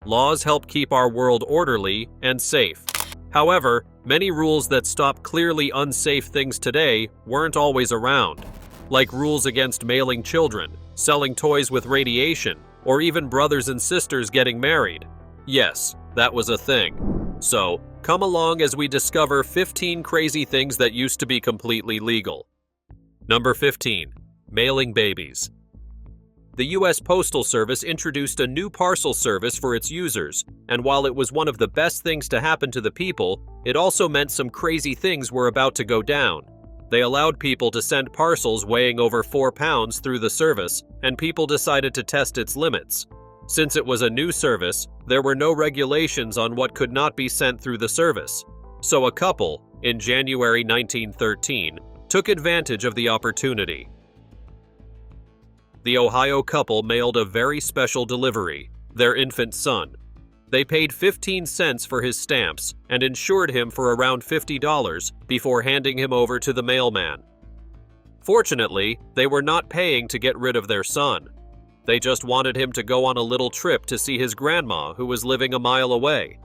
Laws help keep our world orderly and safe. However, many rules that stop clearly unsafe things today weren't always around, like rules against mailing children, selling toys with radiation, or even brothers and sisters getting married. Yes, that was a thing. So, come along as we discover 15 crazy things that used to be completely legal. Number 15. Mailing babies. The U.S. Postal Service introduced a new parcel service for its users, and while it was one of the best things to happen to the people, it also meant some crazy things were about to go down. They allowed people to send parcels weighing over 4 pounds through the service, and people decided to test its limits. Since it was a new service, there were no regulations on what could not be sent through the service. So a couple, in January 1913, took advantage of the opportunity. The Ohio couple mailed a very special delivery, their infant son. They paid 15 cents for his stamps and insured him for around $50 before handing him over to the mailman. Fortunately, they were not paying to get rid of their son. They just wanted him to go on a little trip to see his grandma, who was living a mile away.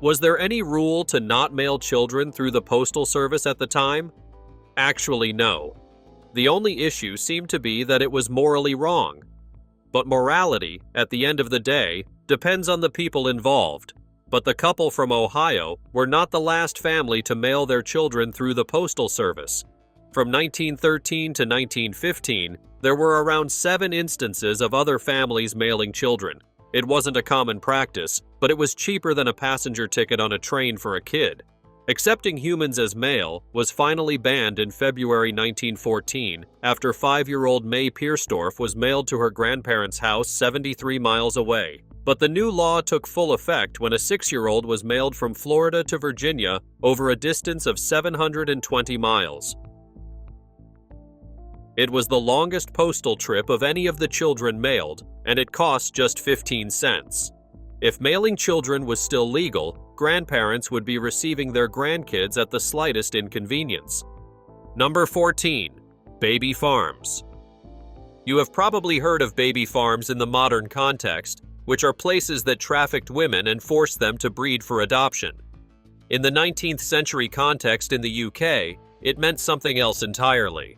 Was there any rule to not mail children through the postal service at the time? Actually, no. The only issue seemed to be that it was morally wrong. But morality, at the end of the day, depends on the people involved. But the couple from Ohio were not the last family to mail their children through the postal service. From 1913 to 1915, there were around 7 instances of other families mailing children. It wasn't a common practice, but it was cheaper than a passenger ticket on a train for a kid. Accepting humans as mail was finally banned in February 1914 after 5-year-old May Piersdorf was mailed to her grandparents' house 73 miles away. But the new law took full effect when a 6-year-old was mailed from Florida to Virginia over a distance of 720 miles. It was the longest postal trip of any of the children mailed, and it cost just 15 cents. If mailing children was still legal, grandparents would be receiving their grandkids at the slightest inconvenience. Number 14. Baby farms. You have probably heard of baby farms in the modern context, which are places that trafficked women and forced them to breed for adoption. In the 19th century context in the UK, it meant something else entirely.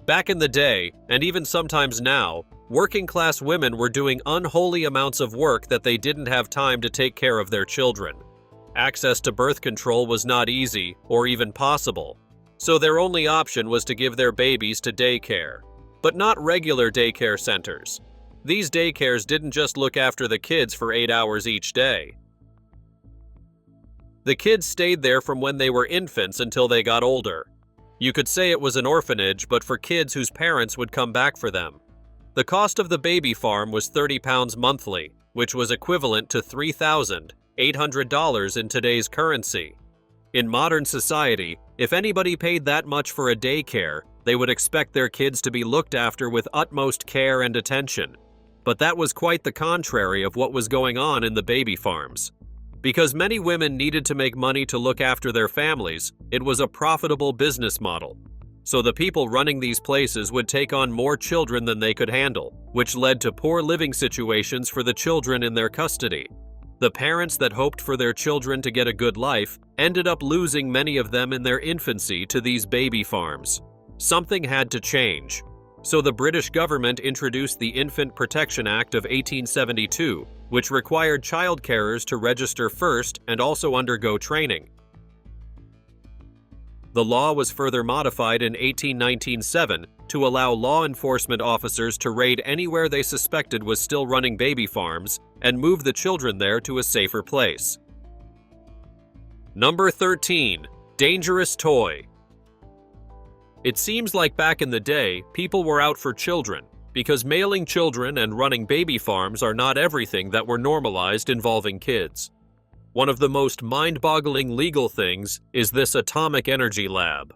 Back in the day, and even sometimes now, working-class women were doing unholy amounts of work that they didn't have time to take care of their children. Access to birth control was not easy or even possible, so their only option was to give their babies to daycare. But not regular daycare centers. These daycares didn't just look after the kids for 8 hours each day. The kids stayed there from when they were infants until they got older. You could say it was an orphanage, but for kids whose parents would come back for them. The cost of the baby farm was £30 monthly, which was equivalent to $3,800 in today's currency. In modern society, if anybody paid that much for a daycare, they would expect their kids to be looked after with utmost care and attention. But that was quite the contrary of what was going on in the baby farms. Because many women needed to make money to look after their families, it was a profitable business model. So the people running these places would take on more children than they could handle, which led to poor living situations for the children in their custody. The parents that hoped for their children to get a good life ended up losing many of them in their infancy to these baby farms. Something had to change. So the British government introduced the Infant Protection Act of 1872, which required child carers to register first and also undergo training. The law was further modified in 1897 to allow law enforcement officers to raid anywhere they suspected was still running baby farms and move the children there to a safer place. Number 13. Dangerous toy. It seems like back in the day, people were out for children, because mailing children and running baby farms are not everything that were normalized involving kids. One of the most mind-boggling legal things is this atomic energy lab.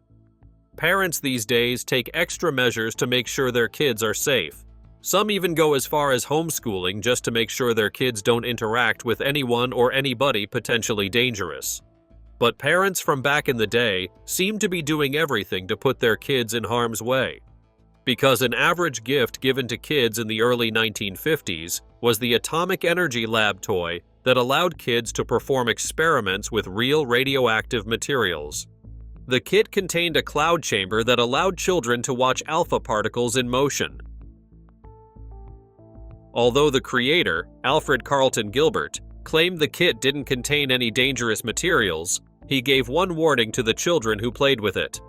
Parents these days take extra measures to make sure their kids are safe. Some even go as far as homeschooling just to make sure their kids don't interact with anyone or anybody potentially dangerous. But parents from back in the day seem to be doing everything to put their kids in harm's way. Because an average gift given to kids in the early 1950s was the atomic energy lab toy that allowed kids to perform experiments with real radioactive materials. The kit contained a cloud chamber that allowed children to watch alpha particles in motion. Although the creator, Alfred Carlton Gilbert, claimed the kit didn't contain any dangerous materials, he gave one warning to the children who played with it.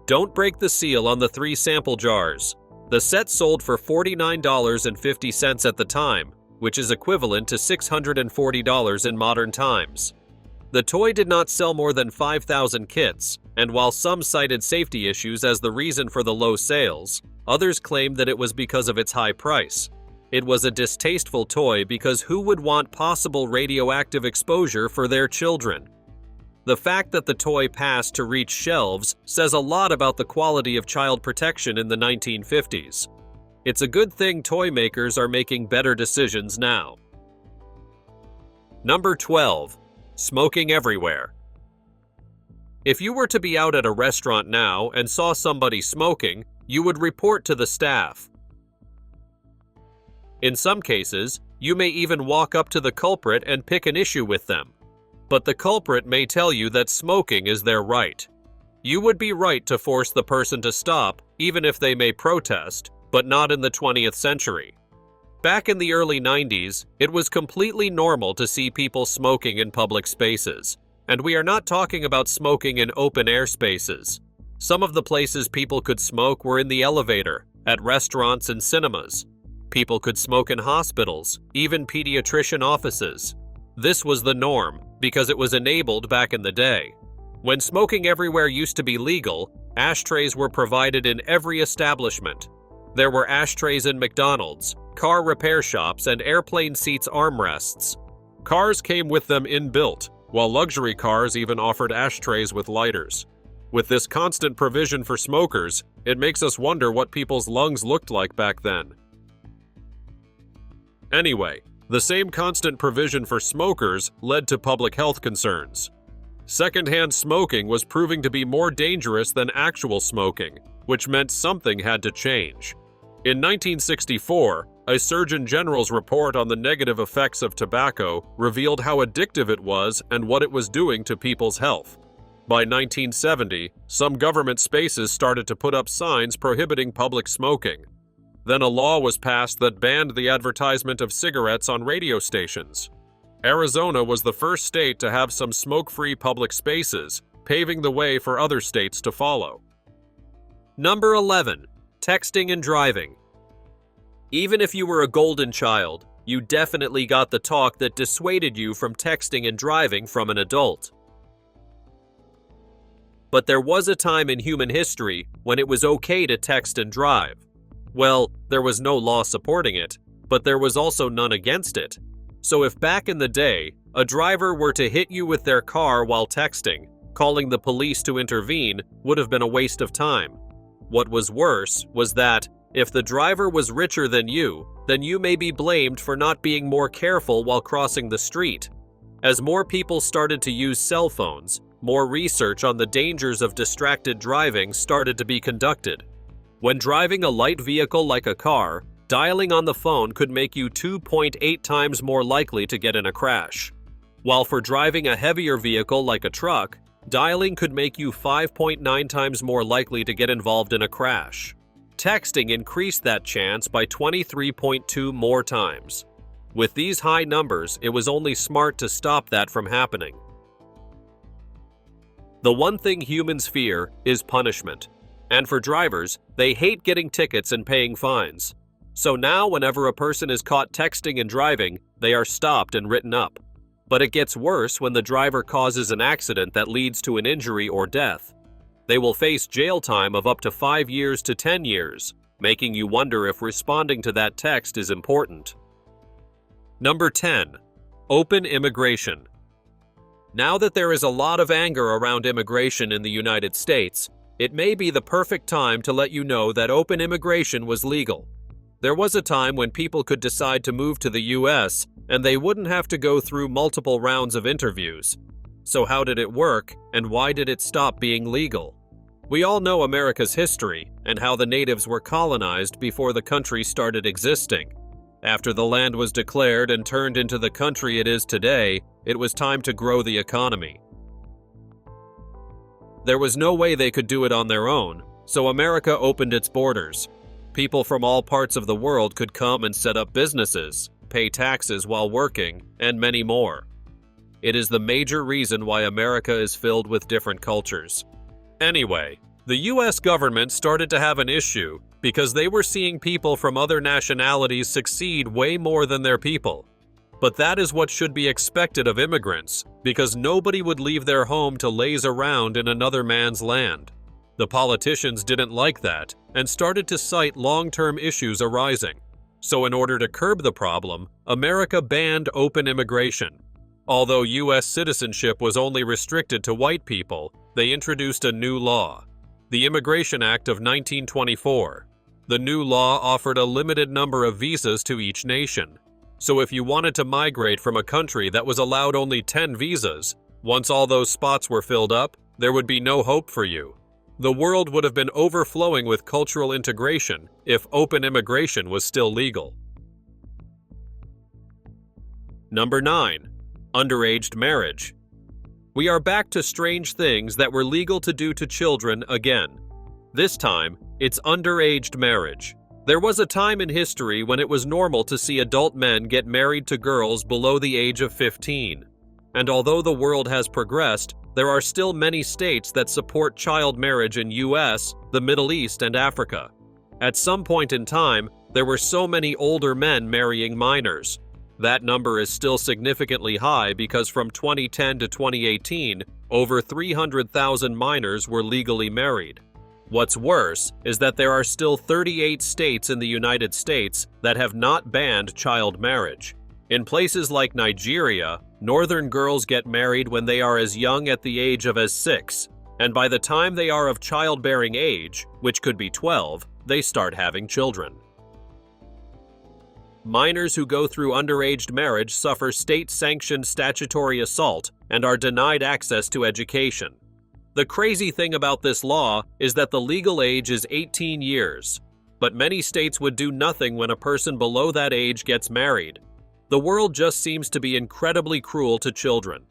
Don't break the seal on the 3 sample jars. The set sold for $49.50 at the time, which is equivalent to $640 in modern times. The toy did not sell more than 5,000 kits, and while some cited safety issues as the reason for the low sales, others claimed that it was because of its high price. It was a distasteful toy because who would want possible radioactive exposure for their children? The fact that the toy passed to reach shelves says a lot about the quality of child protection in the 1950s. It's a good thing toy makers are making better decisions now. Number 12. Smoking everywhere. If you were to be out at a restaurant now and saw somebody smoking, you would report to the staff. In some cases, you may even walk up to the culprit and pick an issue with them. But the culprit may tell you that smoking is their right. You would be right to force the person to stop, even if they may protest, but not in the 20th century. Back in the early 90s, it was completely normal to see people smoking in public spaces. And we are not talking about smoking in open-air spaces. Some of the places people could smoke were in the elevator, at restaurants and cinemas. People could smoke in hospitals, even pediatrician offices. This was the norm, because it was enabled back in the day. When smoking everywhere used to be legal, ashtrays were provided in every establishment. There were ashtrays in McDonald's, car repair shops, and airplane seats armrests. Cars came with them inbuilt, while luxury cars even offered ashtrays with lighters. With this constant provision for smokers, it makes us wonder what people's lungs looked like back then. Anyway, the same constant provision for smokers led to public health concerns. Secondhand smoking was proving to be more dangerous than actual smoking, which meant something had to change. In 1964, a Surgeon General's report on the negative effects of tobacco revealed how addictive it was and what it was doing to people's health. By 1970, some government spaces started to put up signs prohibiting public smoking. Then a law was passed that banned the advertisement of cigarettes on radio stations. Arizona was the first state to have some smoke-free public spaces, paving the way for other states to follow. Number 11. Texting and driving. Even if you were a golden child, you definitely got the talk that dissuaded you from texting and driving from an adult. But there was a time in human history when it was okay to text and drive. Well, there was no law supporting it, but there was also none against it. So if back in the day, a driver were to hit you with their car while texting, calling the police to intervene would have been a waste of time. What was worse was that, if the driver was richer than you, then you may be blamed for not being more careful while crossing the street. As more people started to use cell phones, more research on the dangers of distracted driving started to be conducted. When driving a light vehicle like a car, dialing on the phone could make you 2.8 times more likely to get in a crash. While for driving a heavier vehicle like a truck, dialing could make you 5.9 times more likely to get involved in a crash. Texting increased that chance by 23.2 more times. With these high numbers, it was only smart to stop that from happening. The one thing humans fear is punishment. And for drivers, they hate getting tickets and paying fines. So now whenever a person is caught texting and driving, they are stopped and written up. But it gets worse when the driver causes an accident that leads to an injury or death. They will face jail time of up to 5 years to 10 years, making you wonder if responding to that text is important. Number 10. Open immigration. Now that there is a lot of anger around immigration in the United States, it may be the perfect time to let you know that open immigration was legal. There was a time when people could decide to move to the US and they wouldn't have to go through multiple rounds of interviews. So how did it work, and why did it stop being legal? We all know America's history and how the natives were colonized before the country started existing. After the land was declared and turned into the country it is today, it was time to grow the economy. There was no way they could do it on their own, so America opened its borders. People from all parts of the world could come and set up businesses, pay taxes while working, and many more. It is the major reason why America is filled with different cultures. Anyway, the US government started to have an issue because they were seeing people from other nationalities succeed way more than their people. But that is what should be expected of immigrants, because nobody would leave their home to laze around in another man's land. The politicians didn't like that and started to cite long-term issues arising. So in order to curb the problem, America banned open immigration. Although US citizenship was only restricted to white people, they introduced a new law, the Immigration Act of 1924. The new law offered a limited number of visas to each nation. So if you wanted to migrate from a country that was allowed only 10 visas, once all those spots were filled up, there would be no hope for you. The world would have been overflowing with cultural integration if open immigration was still legal. Number 9. Underage marriage. We are back to strange things that were legal to do to children again. This time, it's underage marriage. There was a time in history when it was normal to see adult men get married to girls below the age of 15. And although the world has progressed, there are still many states that support child marriage in US, the Middle East, and Africa. At some point in time, there were so many older men marrying minors. That number is still significantly high because from 2010 to 2018, over 300,000 minors were legally married. What's worse is that there are still 38 states in the United States that have not banned child marriage. In places like Nigeria, northern girls get married when they are as young at the age of as 6, and by the time they are of childbearing age, which could be 12, they start having children. Minors who go through underage marriage suffer state-sanctioned statutory assault and are denied access to education. The crazy thing about this law is that the legal age is 18 years, but many states would do nothing when a person below that age gets married. The world just seems to be incredibly cruel to children.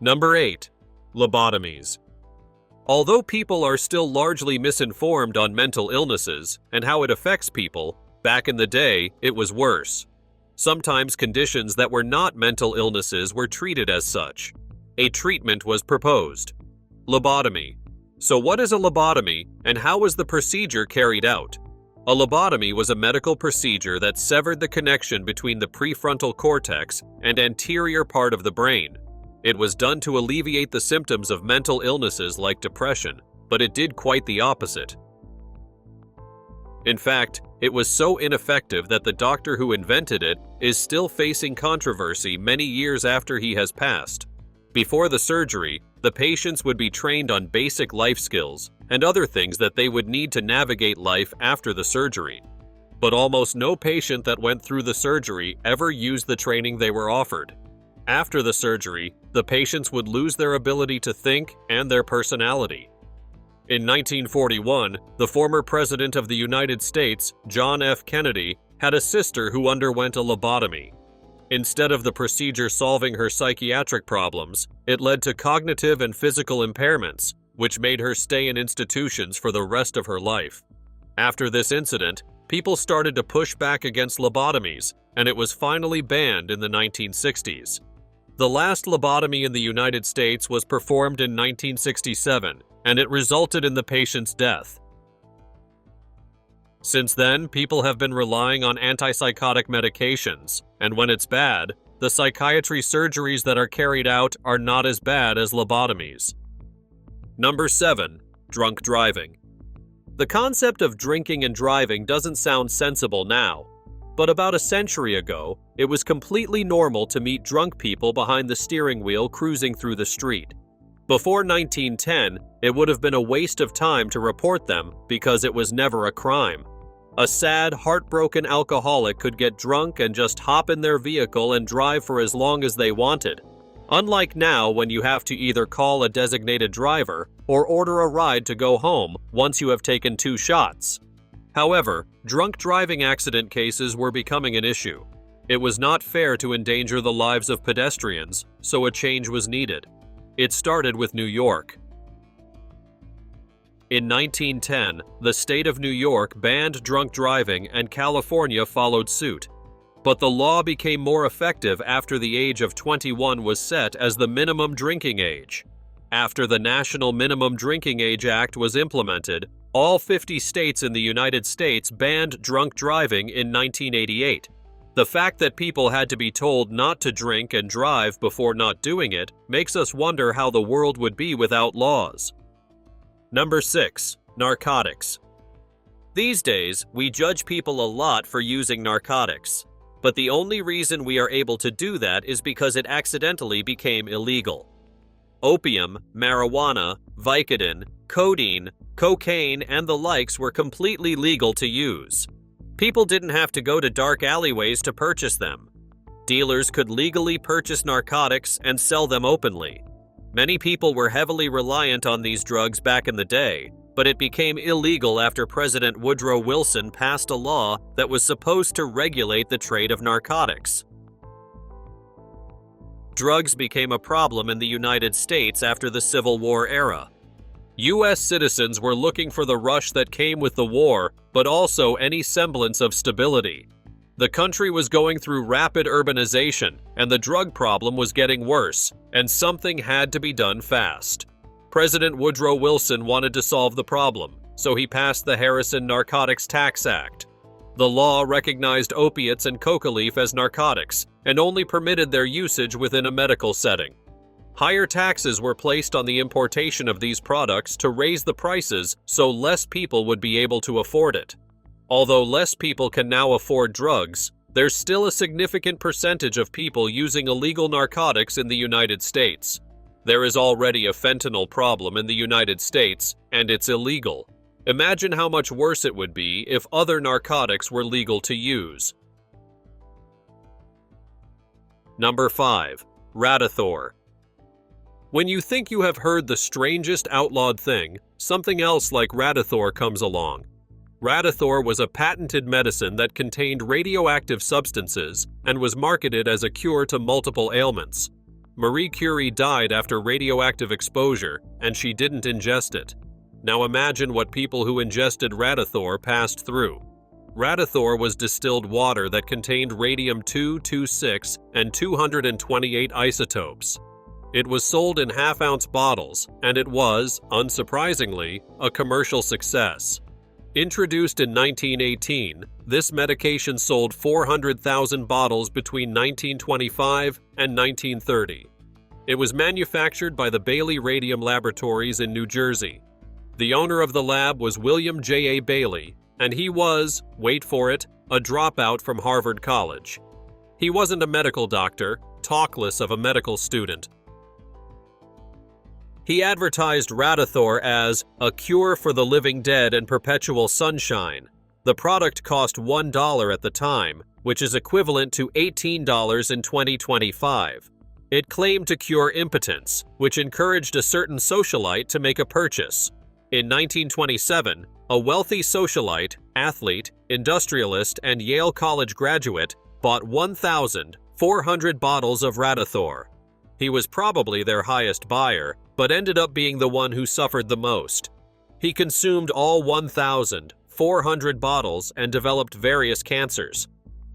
Number 8. Lobotomies. Although people are still largely misinformed on mental illnesses and how it affects people, back in the day, it was worse. Sometimes conditions that were not mental illnesses were treated as such. A treatment was proposed. Lobotomy. So what is a lobotomy, and how was the procedure carried out? A lobotomy was a medical procedure that severed the connection between the prefrontal cortex and anterior part of the brain. It was done to alleviate the symptoms of mental illnesses like depression, but it did quite the opposite. In fact, it was so ineffective that the doctor who invented it is still facing controversy many years after he has passed. Before the surgery, the patients would be trained on basic life skills and other things that they would need to navigate life after the surgery. But almost no patient that went through the surgery ever used the training they were offered. After the surgery, the patients would lose their ability to think and their personality. In 1941, the former President of the United States, John F. Kennedy, had a sister who underwent a lobotomy. Instead of the procedure solving her psychiatric problems, it led to cognitive and physical impairments, which made her stay in institutions for the rest of her life. After this incident, people started to push back against lobotomies, and it was finally banned in the 1960s. The last lobotomy in the United States was performed in 1967, and it resulted in the patient's death. Since then, people have been relying on antipsychotic medications, and when it's bad, the psychiatry surgeries that are carried out are not as bad as lobotomies. Number 7. Drunk driving. The concept of drinking and driving doesn't sound sensible now, but about a century ago, it was completely normal to meet drunk people behind the steering wheel cruising through the street. Before 1910, it would have been a waste of time to report them because it was never a crime. A sad, heartbroken alcoholic could get drunk and just hop in their vehicle and drive for as long as they wanted. Unlike now, when you have to either call a designated driver or order a ride to go home once you have taken 2 shots. However, drunk driving accident cases were becoming an issue. It was not fair to endanger the lives of pedestrians, so a change was needed. It started with New York. In 1910, the state of New York banned drunk driving and California followed suit. But the law became more effective after the age of 21 was set as the minimum drinking age. After the National Minimum Drinking Age Act was implemented, all 50 states in the United States banned drunk driving in 1988. The fact that people had to be told not to drink and drive before not doing it makes us wonder how the world would be without laws. Number 6. Narcotics. These days, we judge people a lot for using narcotics. But the only reason we are able to do that is because it accidentally became illegal. Opium, marijuana, Vicodin, codeine, cocaine, and the likes were completely legal to use. People didn't have to go to dark alleyways to purchase them. Dealers could legally purchase narcotics and sell them openly. Many people were heavily reliant on these drugs back in the day, but it became illegal after President Woodrow Wilson passed a law that was supposed to regulate the trade of narcotics. Drugs became a problem in the United States after the Civil War era. U.S. citizens were looking for the rush that came with the war, but also any semblance of stability. The country was going through rapid urbanization, and the drug problem was getting worse, and something had to be done fast. President Woodrow Wilson wanted to solve the problem, so he passed the Harrison Narcotics Tax Act. The law recognized opiates and coca leaf as narcotics, and only permitted their usage within a medical setting. Higher taxes were placed on the importation of these products to raise the prices so less people would be able to afford it. Although less people can now afford drugs, there's still a significant percentage of people using illegal narcotics in the United States. There is already a fentanyl problem in the United States, and it's illegal. Imagine how much worse it would be if other narcotics were legal to use. Number 5. Radithor. When you think you have heard the strangest outlawed thing, something else like Radithor comes along. Radithor was a patented medicine that contained radioactive substances and was marketed as a cure to multiple ailments. Marie Curie died after radioactive exposure, and she didn't ingest it. Now imagine what people who ingested Radithor passed through. Radithor was distilled water that contained radium-226 and 228 isotopes. It was sold in half-ounce bottles, and it was, unsurprisingly, a commercial success. Introduced in 1918, this medication sold 400,000 bottles between 1925 and 1930. It was manufactured by the Bailey Radium Laboratories in New Jersey. The owner of the lab was William J.A. Bailey, and he was, wait for it, a dropout from Harvard College. He wasn't a medical doctor, talk less of a medical student. He advertised Radithor as a cure for the living dead and perpetual sunshine. The product cost $1 at the time, which is equivalent to $18 in 2025. It claimed to cure impotence, which encouraged a certain socialite to make a purchase. In 1927, a wealthy socialite, athlete, industrialist, and Yale College graduate bought 1,400 bottles of Radithor. He was probably their highest buyer, but ended up being the one who suffered the most. He consumed all 1,400 bottles and developed various cancers.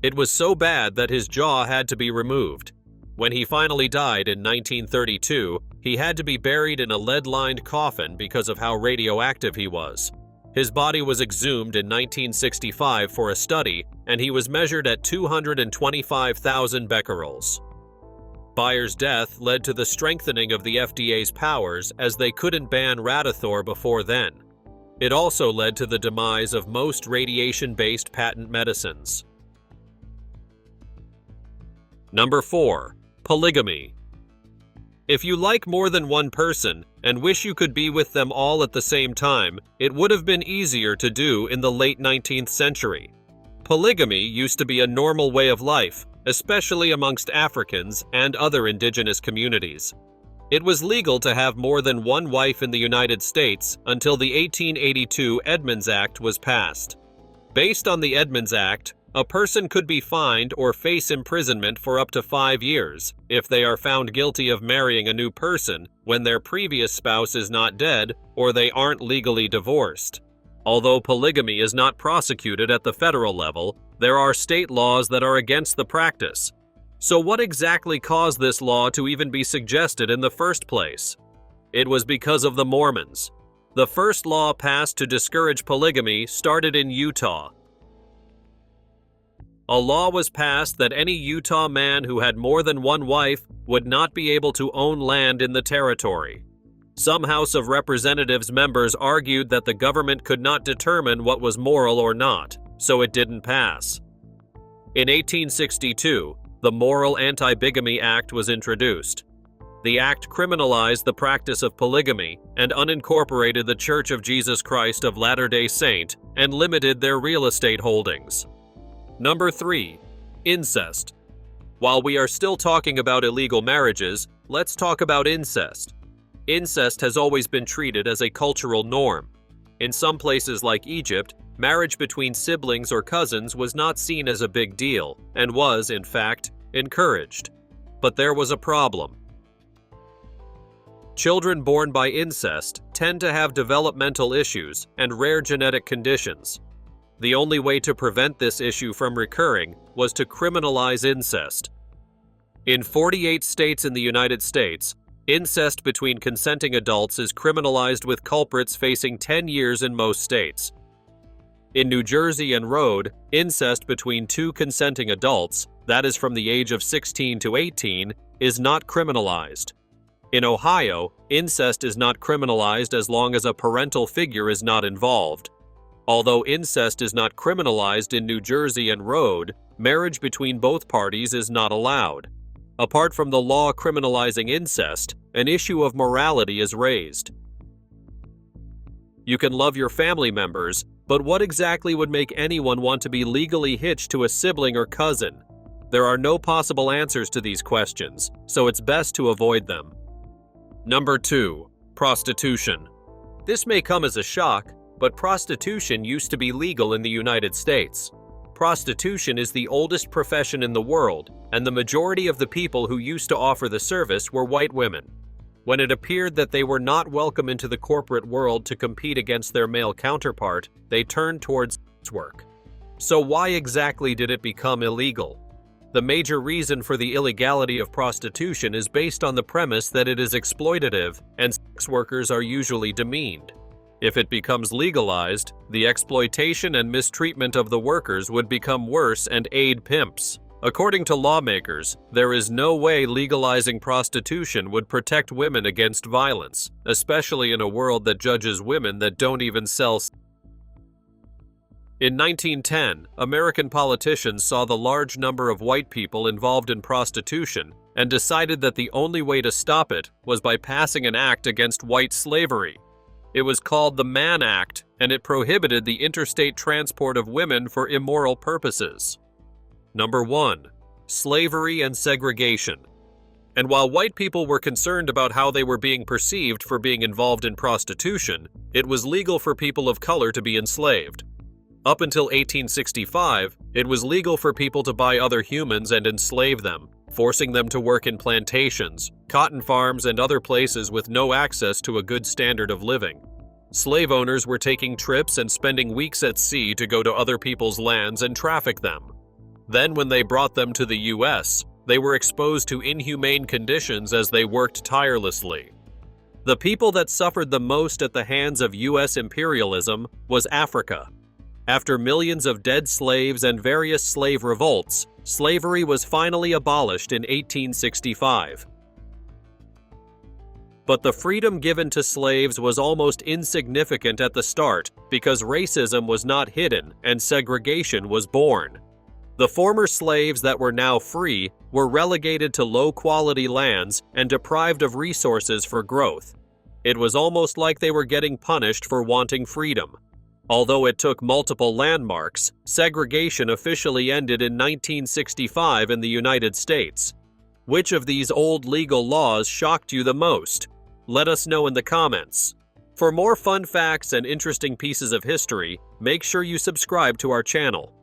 It was so bad that his jaw had to be removed. When he finally died in 1932, he had to be buried in a lead-lined coffin because of how radioactive he was. His body was exhumed in 1965 for a study, and he was measured at 225,000 becquerels. Bayer's death led to the strengthening of the FDA's powers as they couldn't ban Radithor before then. It also led to the demise of most radiation-based patent medicines. Number 4. Polygamy. If you like more than one person and wish you could be with them all at the same time, it would have been easier to do in the late 19th century. Polygamy used to be a normal way of life, especially amongst Africans and other indigenous communities. It was legal to have more than one wife in the United States until the 1882 Edmunds Act was passed. Based on the Edmunds Act, a person could be fined or face imprisonment for up to 5 years if they are found guilty of marrying a new person when their previous spouse is not dead or they aren't legally divorced. Although polygamy is not prosecuted at the federal level, there are state laws that are against the practice. So what exactly caused this law to even be suggested in the first place? It was because of the Mormons. The first law passed to discourage polygamy started in Utah. A law was passed that any Utah man who had more than one wife would not be able to own land in the territory. Some House of Representatives members argued that the government could not determine what was moral or not, so it didn't pass. In 1862, the Moral Anti-Bigamy Act was introduced. The act criminalized the practice of polygamy and unincorporated the Church of Jesus Christ of Latter-day Saint and limited their real estate holdings. Number 3. Incest. While we are still talking about illegal marriages, let's talk about incest. Incest has always been treated as a cultural norm. In some places like Egypt, marriage between siblings or cousins was not seen as a big deal and was, in fact, encouraged. But there was a problem. Children born by incest tend to have developmental issues and rare genetic conditions. The only way to prevent this issue from recurring was to criminalize incest. In 48 states in the United States, incest between consenting adults is criminalized with culprits facing 10 years in most states. In New Jersey and Rhode, incest between two consenting adults, that is from the age of 16 to 18, is not criminalized. In Ohio, incest is not criminalized as long as a parental figure is not involved. Although incest is not criminalized in New Jersey and Rhode, marriage between both parties is not allowed. Apart from the law criminalizing incest, an issue of morality is raised. You can love your family members, but what exactly would make anyone want to be legally hitched to a sibling or cousin? There are no possible answers to these questions, so it's best to avoid them. Number 2. Prostitution. This may come as a shock, but prostitution used to be legal in the United States. Prostitution is the oldest profession in the world, and the majority of the people who used to offer the service were white women. When it appeared that they were not welcome into the corporate world to compete against their male counterpart, they turned towards sex work. So why exactly did it become illegal? The major reason for the illegality of prostitution is based on the premise that it is exploitative and sex workers are usually demeaned. If it becomes legalized, the exploitation and mistreatment of the workers would become worse and aid pimps. According to lawmakers, there is no way legalizing prostitution would protect women against violence, especially in a world that judges women that don't even sell sex. In 1910, American politicians saw the large number of white people involved in prostitution and decided that the only way to stop it was by passing an act against white slavery. It was called the Mann Act, and it prohibited the interstate transport of women for immoral purposes. Number 1. Slavery and segregation. And while white people were concerned about how they were being perceived for being involved in prostitution, it was legal for people of color to be enslaved. Up until 1865, it was legal for people to buy other humans and enslave them, forcing them to work in plantations, cotton farms, and other places with no access to a good standard of living. Slave owners were taking trips and spending weeks at sea to go to other people's lands and traffic them. Then when they brought them to the U.S., they were exposed to inhumane conditions as they worked tirelessly. The people that suffered the most at the hands of U.S. imperialism was Africa. After millions of dead slaves and various slave revolts, slavery was finally abolished in 1865. But the freedom given to slaves was almost insignificant at the start because racism was not hidden and segregation was born. The former slaves that were now free were relegated to low-quality lands and deprived of resources for growth. It was almost like they were getting punished for wanting freedom. Although it took multiple landmarks, segregation officially ended in 1965 in the United States. Which of these old legal laws shocked you the most? Let us know in the comments. For more fun facts and interesting pieces of history, make sure you subscribe to our channel.